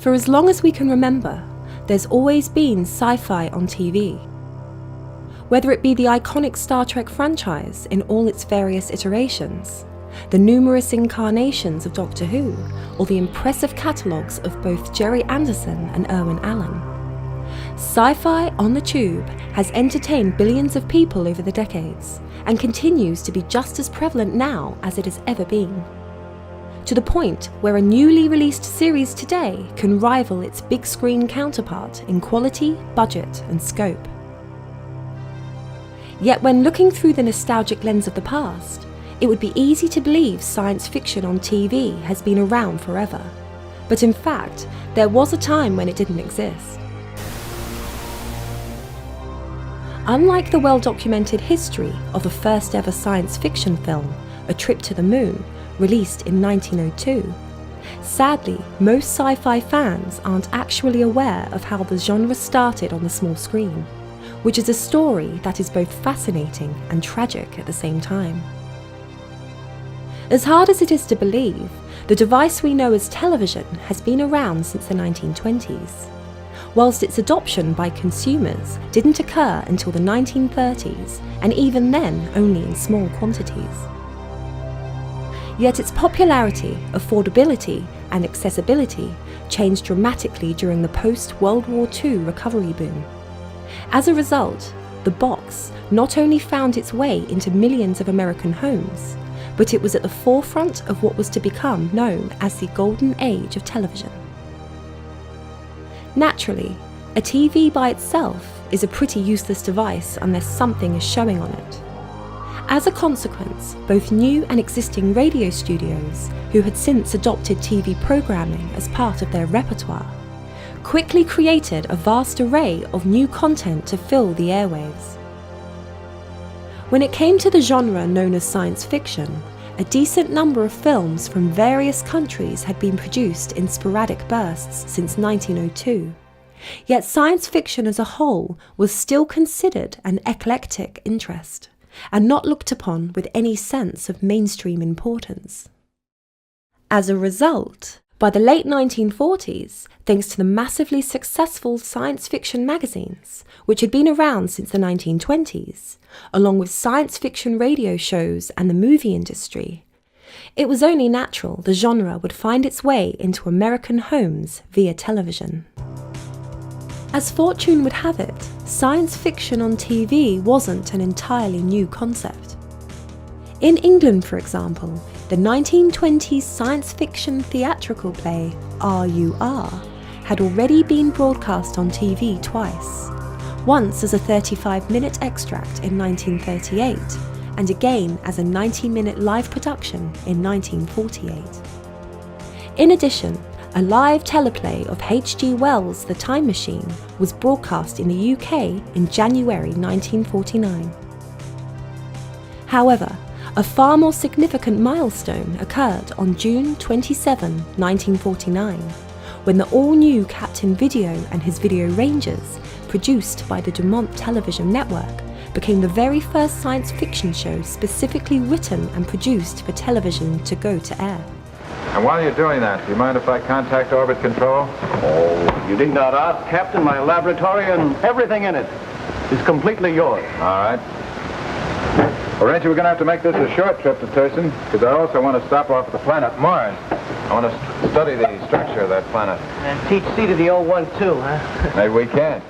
For as long as we can remember, there's always been sci-fi on TV. Whether it be the iconic Star Trek franchise in all its various iterations, the numerous incarnations of Doctor Who, or the impressive catalogues of both Gerry Anderson and Irwin Allen, sci-fi on the tube has entertained billions of people over the decades and continues to be just as prevalent now as it has ever been. To the point where a newly released series today can rival its big screen counterpart in quality, budget and scope. Yet when looking through the nostalgic lens of the past, it would be easy to believe science fiction on TV has been around forever. But in fact, there was a time when it didn't exist. Unlike the well-documented history of the first ever science fiction film, A Trip to the Moon, released in 1902, sadly, most sci-fi fans aren't actually aware of how the genre started on the small screen, which is a story that is both fascinating and tragic at the same time. As hard as it is to believe, the device we know as television has been around since the 1920s, whilst its adoption by consumers didn't occur until the 1930s, and even then only in small quantities. Yet its popularity, affordability and accessibility changed dramatically during the post-World War II recovery boom. As a result, the box not only found its way into millions of American homes, but it was at the forefront of what was to become known as the golden age of television. Naturally, a TV by itself is a pretty useless device unless something is showing on it. As a consequence, both new and existing radio studios, who had since adopted TV programming as part of their repertoire, quickly created a vast array of new content to fill the airwaves. When it came to the genre known as science fiction, a decent number of films from various countries had been produced in sporadic bursts since 1902, yet science fiction as a whole was still considered an eclectic interest, and not looked upon with any sense of mainstream importance. As a result, by the late 1940s, thanks to the massively successful science fiction magazines, which had been around since the 1920s, along with science fiction radio shows and the movie industry, it was only natural the genre would find its way into American homes via television. As fortune would have it, science fiction on TV wasn't an entirely new concept. In England, for example, the 1920s science fiction theatrical play R.U.R. had already been broadcast on TV twice, once as a 35-minute extract in 1938, and again as a 90-minute live production in 1948. In addition, a live teleplay of H.G. Wells' The Time Machine was broadcast in the UK in January 1949. However, a far more significant milestone occurred on June 27, 1949, when the all-new Captain Video and his Video Rangers, produced by the Dumont Television Network, became the very first science fiction show specifically written and produced for television to go to air. And while you're doing that, do you mind if I contact Orbit Control? Oh, you need not ask, Captain. My laboratory and everything in it is completely yours. All right. Well, Ranger, we're going to have to make this a short trip to Thurston, because I also want to stop off at the planet Mars. I want to study the structure of that planet. And teach C to the old one, too, huh? Maybe we can.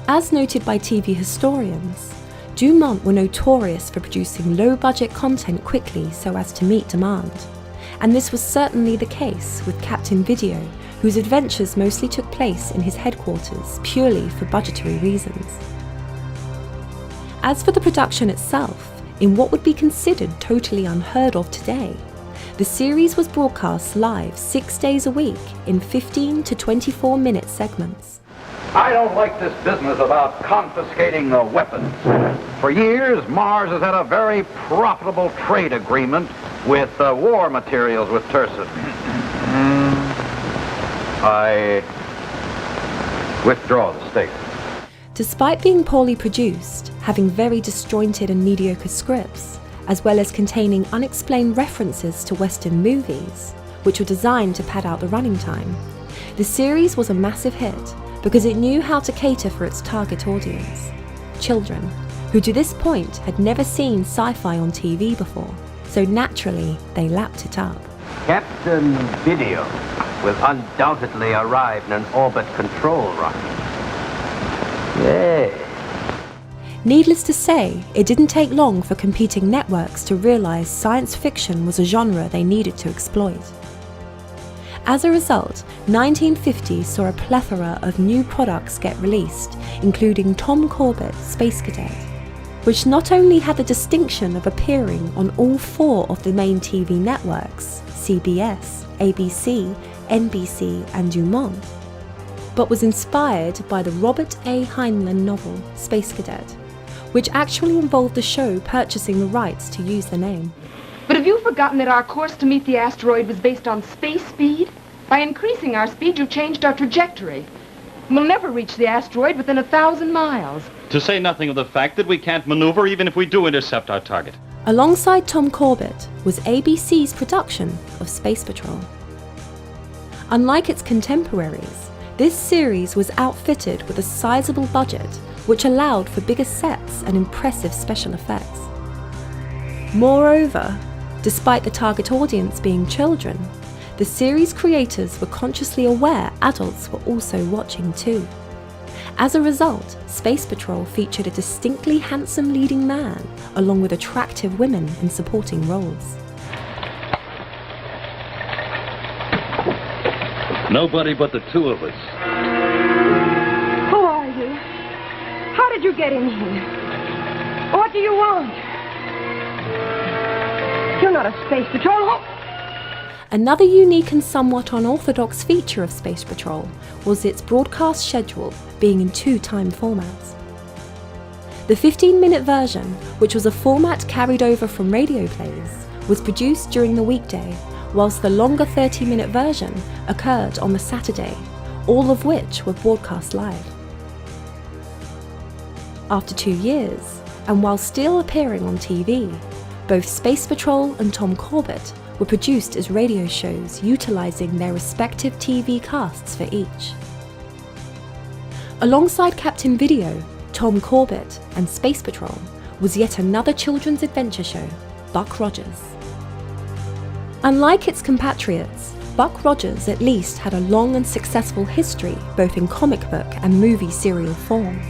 As noted by TV historians, Dumont were notorious for producing low-budget content quickly so as to meet demand. And this was certainly the case with Captain Video, whose adventures mostly took place in his headquarters purely for budgetary reasons. As for the production itself, in what would be considered totally unheard of today, the series was broadcast live 6 days a week in 15 to 24-minute segments. I don't like this business about confiscating the weapons. For years, Mars has had a very profitable trade agreement with war materials with Thurston. I withdraw the statement. Despite being poorly produced, having very disjointed and mediocre scripts, as well as containing unexplained references to Western movies, which were designed to pad out the running time, The series was a massive hit because it knew how to cater for its target audience, children, who to this point had never seen sci-fi on TV before, so naturally they lapped it up. Captain Video will undoubtedly arrive in an orbit control rocket. Yay. Needless to say, it didn't take long for competing networks to realize science fiction was a genre they needed to exploit. As a result, 1950 saw a plethora of new products get released, including Tom Corbett's Space Cadet, which not only had the distinction of appearing on all 4 of the main TV networks, CBS, ABC, NBC and Dumont, but was inspired by the Robert A. Heinlein novel Space Cadet, which actually involved the show purchasing the rights to use the name. But have you forgotten that our course to meet the asteroid was based on space speed? By increasing our speed, you changed our trajectory. We'll never reach the asteroid within 1,000 miles. To say nothing of the fact that we can't maneuver even if we do intercept our target. Alongside Tom Corbett was ABC's production of Space Patrol. Unlike its contemporaries, this series was outfitted with a sizable budget, which allowed for bigger sets and impressive special effects. Moreover, despite the target audience being children, the series creators were consciously aware adults were also watching too. As a result, Space Patrol featured a distinctly handsome leading man, along with attractive women in supporting roles. Nobody but the 2 of us. Who are you? How did you get in here? What do you want? You're not a Space Patrol. Another unique and somewhat unorthodox feature of Space Patrol was its broadcast schedule being in 2 time formats. The 15-minute version, which was a format carried over from radio plays, was produced during the weekday, whilst the longer 30-minute version occurred on the Saturday, all of which were broadcast live. After 2 years, and while still appearing on TV, both Space Patrol and Tom Corbett were produced as radio shows utilising their respective TV casts for each. Alongside Captain Video, Tom Corbett and Space Patrol was yet another children's adventure show, Buck Rogers. Unlike its compatriots, Buck Rogers at least had a long and successful history both in comic book and movie serial form.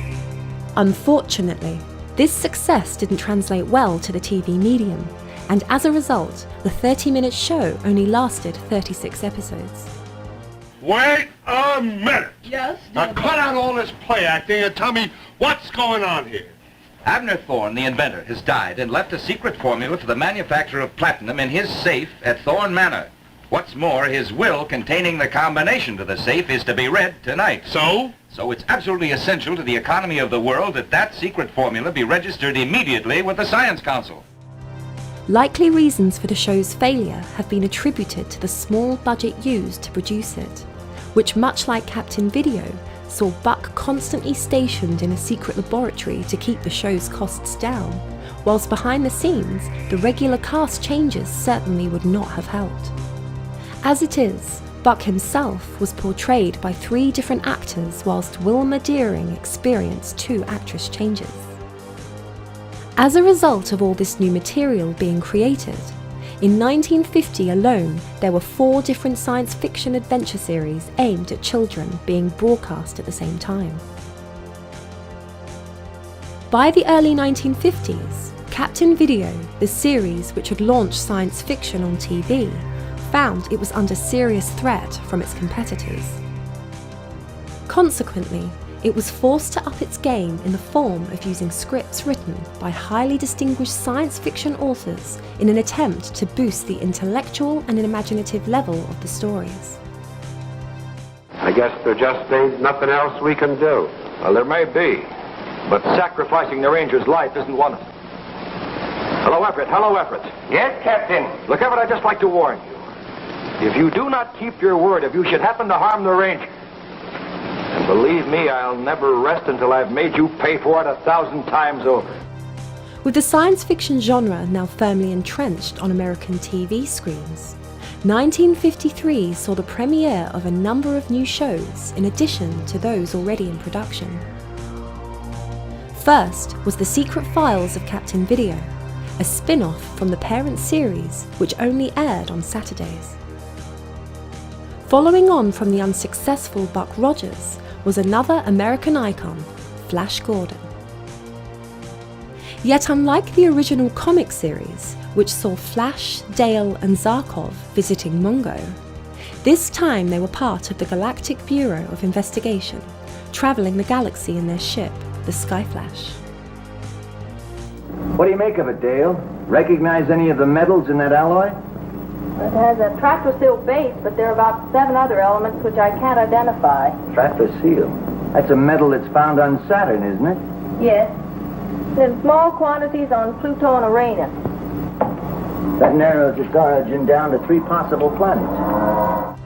Unfortunately, this success didn't translate well to the TV medium, and as a result, the 30-minute show only lasted 36 episodes. Wait a minute! Yes? Now cut out all this play acting and tell me what's going on here. Abner Thorne, the inventor, has died and left a secret formula for the manufacture of platinum in his safe at Thorne Manor. What's more, his will containing the combination to the safe is to be read tonight. So? So it's absolutely essential to the economy of the world that that secret formula be registered immediately with the Science Council. Likely reasons for the show's failure have been attributed to the small budget used to produce it, which, much like Captain Video, saw Buck constantly stationed in a secret laboratory to keep the show's costs down, whilst behind the scenes, the regular cast changes certainly would not have helped. As it is, Buck himself was portrayed by 3 different actors, whilst Wilma Deering experienced 2 actress changes. As a result of all this new material being created, in 1950 alone, there were 4 different science fiction adventure series aimed at children being broadcast at the same time. By the early 1950s, Captain Video, the series which had launched science fiction on TV, found it was under serious threat from its competitors. Consequently, it was forced to up its game in the form of using scripts written by highly distinguished science fiction authors in an attempt to boost the intellectual and imaginative level of the stories. I guess there just ain't nothing else we can do. Well, there may be, but sacrificing the Ranger's life isn't one of them. Hello, Everett. Hello, Everett. Yes, Captain. Look, Everett, I'd just like to warn you. If you do not keep your word, if you should happen to harm the Ranger, and believe me, I'll never rest until I've made you pay for it 1,000 times over. With the science fiction genre now firmly entrenched on American TV screens, 1953 saw the premiere of a number of new shows in addition to those already in production. First was The Secret Files of Captain Video, a spin-off from the parent series which only aired on Saturdays. Following on from the unsuccessful Buck Rogers was another American icon, Flash Gordon. Yet unlike the original comic series, which saw Flash, Dale and Zarkov visiting Mongo, this time they were part of the Galactic Bureau of Investigation, travelling the galaxy in their ship, the Skyflash. What do you make of it, Dale? Recognize any of the metals in that alloy? It has a tractor-seal base, but there are about 7 other elements which I can't identify. Tractor-seal? That's a metal that's found on Saturn, isn't it? Yes. In small quantities on Pluto and Uranus. That narrows its origin down to 3 possible planets.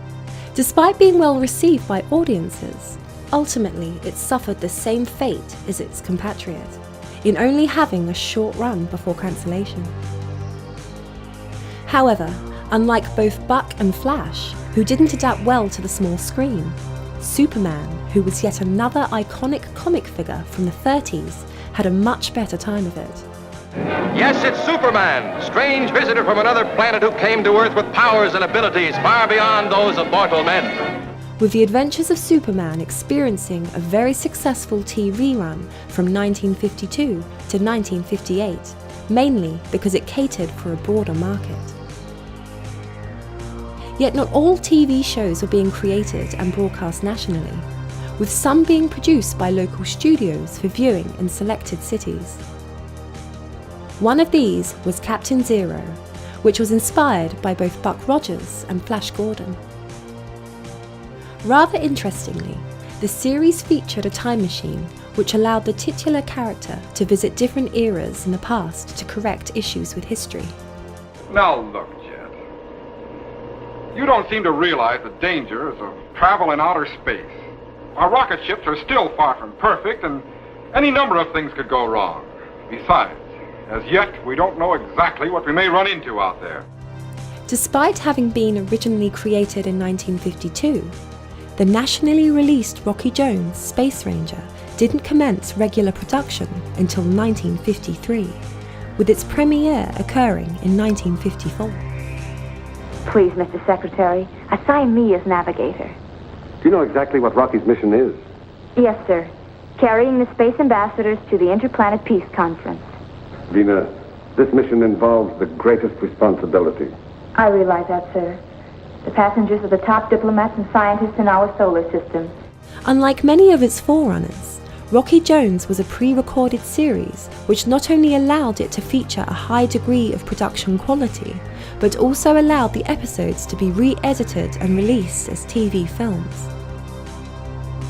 Despite being well received by audiences, ultimately it suffered the same fate as its compatriot, in only having a short run before cancellation. However, unlike both Buck and Flash, who didn't adapt well to the small screen, Superman, who was yet another iconic comic figure from the 30s, had a much better time of it. Yes, it's Superman, strange visitor from another planet who came to Earth with powers and abilities far beyond those of mortal men. With the adventures of Superman experiencing a very successful TV run from 1952 to 1958, mainly because it catered for a broader market. Yet not all TV shows were being created and broadcast nationally, with some being produced by local studios for viewing in selected cities. One of these was Captain Zero, which was inspired by both Buck Rogers and Flash Gordon. Rather interestingly, the series featured a time machine which allowed the titular character to visit different eras in the past to correct issues with history. Now look, Jet. You don't seem to realize the dangers of travel in outer space. Our rocket ships are still far from perfect, and any number of things could go wrong. Besides, as yet, we don't know exactly what we may run into out there. Despite having been originally created in 1952, the nationally released Rocky Jones Space Ranger didn't commence regular production until 1953, with its premiere occurring in 1954. Please, Mr. Secretary, assign me as navigator. Do you know exactly what Rocky's mission is? Yes, sir. Carrying the space ambassadors to the Interplanet Peace Conference. Vina, this mission involves the greatest responsibility. I realize that, sir. The passengers are the top diplomats and scientists in our solar system. Unlike many of its forerunners, Rocky Jones was a pre-recorded series which not only allowed it to feature a high degree of production quality, but also allowed the episodes to be re-edited and released as TV films.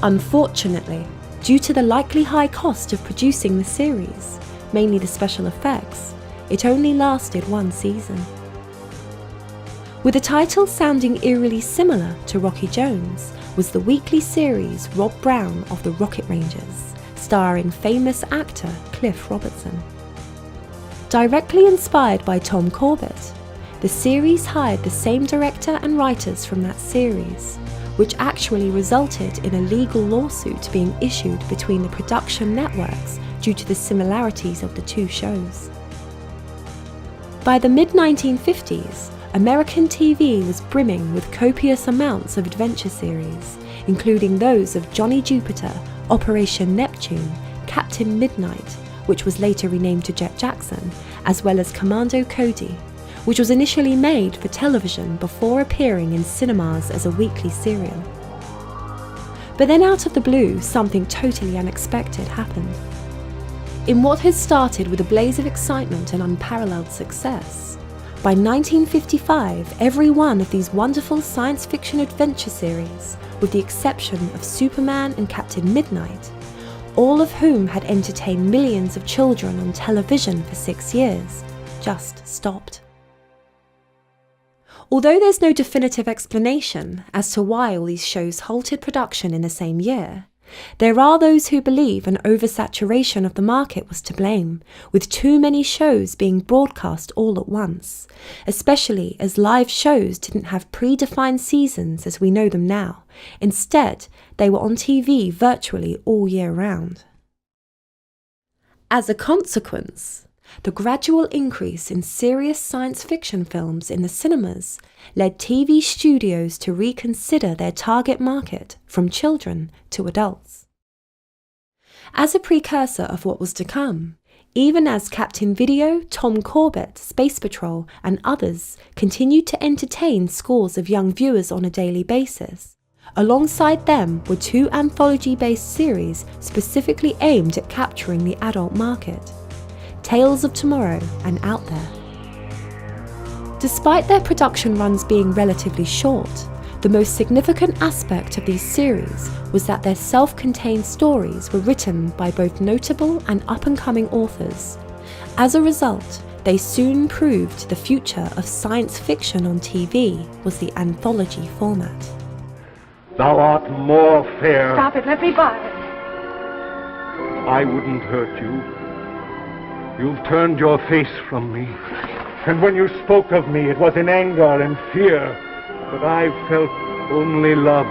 Unfortunately, due to the likely high cost of producing the series, mainly the special effects, it only lasted 1 season. With the title sounding eerily similar to Rocky Jones was the weekly series Rob Brown of the Rocket Rangers, starring famous actor Cliff Robertson. Directly inspired by Tom Corbett, the series hired the same director and writers from that series, which actually resulted in a legal lawsuit being issued between the production networks due to the similarities of the 2 shows. By the mid-1950s, American TV was brimming with copious amounts of adventure series, including those of Johnny Jupiter, Operation Neptune, Captain Midnight, which was later renamed to Jet Jackson, as well as Commando Cody, which was initially made for television before appearing in cinemas as a weekly serial. But then out of the blue, something totally unexpected happened. In what had started with a blaze of excitement and unparalleled success, by 1955, every one of these wonderful science fiction adventure series, with the exception of Superman and Captain Midnight, all of whom had entertained millions of children on television for 6 years, just stopped. Although there's no definitive explanation as to why all these shows halted production in the same year, There are those who believe an oversaturation of the market was to blame, with too many shows being broadcast all at once, especially as live shows didn't have predefined seasons as we know them now. Instead, they were on TV virtually all year round. As a consequence, the gradual increase in serious science fiction films in the cinemas led TV studios to reconsider their target market from children to adults. As a precursor of what was to come, even as Captain Video, Tom Corbett, Space Patrol, and others continued to entertain scores of young viewers on a daily basis, alongside them were two anthology-based series specifically aimed at capturing the adult market: Tales of Tomorrow and Out There. Despite their production runs being relatively short, the most significant aspect of these series was that their self-contained stories were written by both notable and up-and-coming authors. As a result, they soon proved the future of science fiction on TV was the anthology format. Thou art more fair. Stop it, let me buy it. I wouldn't hurt you. You've turned your face from me. And when you spoke of me, it was in anger and fear. But I felt only love.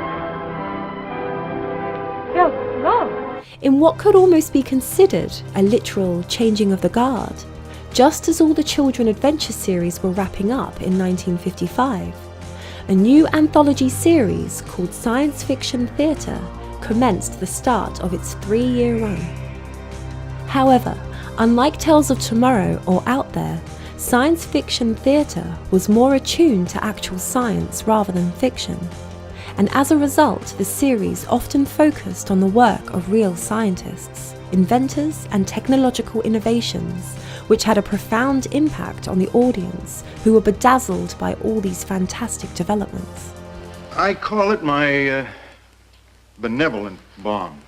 Just love? In what could almost be considered a literal changing of the guard, just as all the children adventure series were wrapping up in 1955, a new anthology series called Science Fiction Theatre commenced the start of its 3-year run. However, unlike Tales of Tomorrow or Out There, Science Fiction Theatre was more attuned to actual science rather than fiction, and as a result the series often focused on the work of real scientists, inventors and technological innovations, which had a profound impact on the audience who were bedazzled by all these fantastic developments. I call it my benevolent bomb.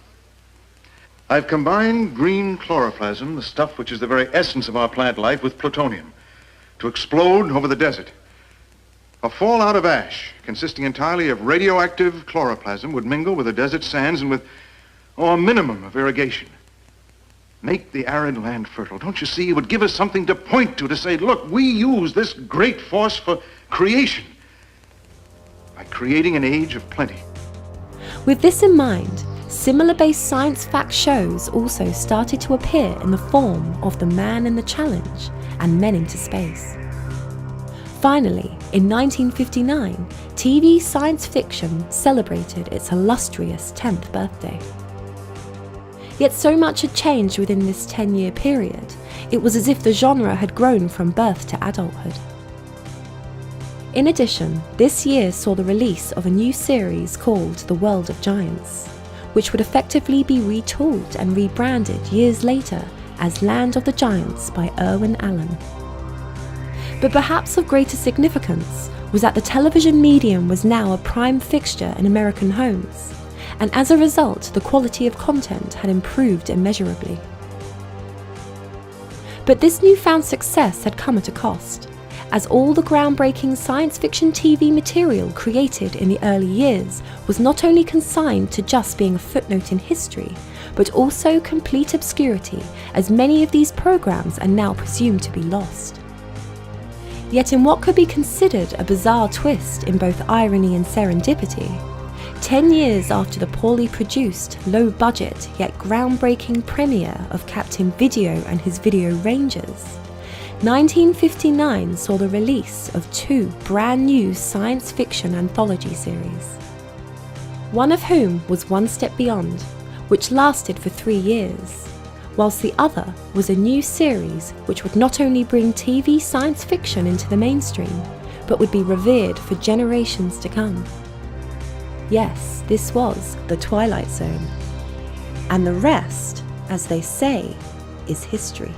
I've combined green chloroplasm, the stuff which is the very essence of our plant life, with plutonium to explode over the desert. A fallout of ash consisting entirely of radioactive chloroplasm would mingle with the desert sands and with, a minimum of irrigation. Make the arid land fertile. Don't you see? It would give us something to point to say, look, we use this great force for creation by creating an age of plenty. With this in mind, similar-based science fact shows also started to appear in the form of The Man and the Challenge and Men into Space. Finally, in 1959, TV science fiction celebrated its illustrious 10th birthday. Yet so much had changed within this 10-year period, it was as if the genre had grown from birth to adulthood. In addition, this year saw the release of a new series called The World of Giants, which would effectively be retooled and rebranded years later as Land of the Giants by Irwin Allen. But perhaps of greater significance was that the television medium was now a prime fixture in American homes, and as a result the quality of content had improved immeasurably. But this newfound success had come at a cost, as all the groundbreaking science fiction TV material created in the early years was not only consigned to just being a footnote in history, but also complete obscurity, as many of these programs are now presumed to be lost. Yet in what could be considered a bizarre twist in both irony and serendipity, 10 years after the poorly produced, low-budget yet groundbreaking premiere of Captain Video and his Video Rangers, 1959 saw the release of 2 brand new science fiction anthology series. One of whom was One Step Beyond, which lasted for 3 years, whilst the other was a new series which would not only bring TV science fiction into the mainstream, but would be revered for generations to come. Yes, this was The Twilight Zone. And the rest, as they say, is history.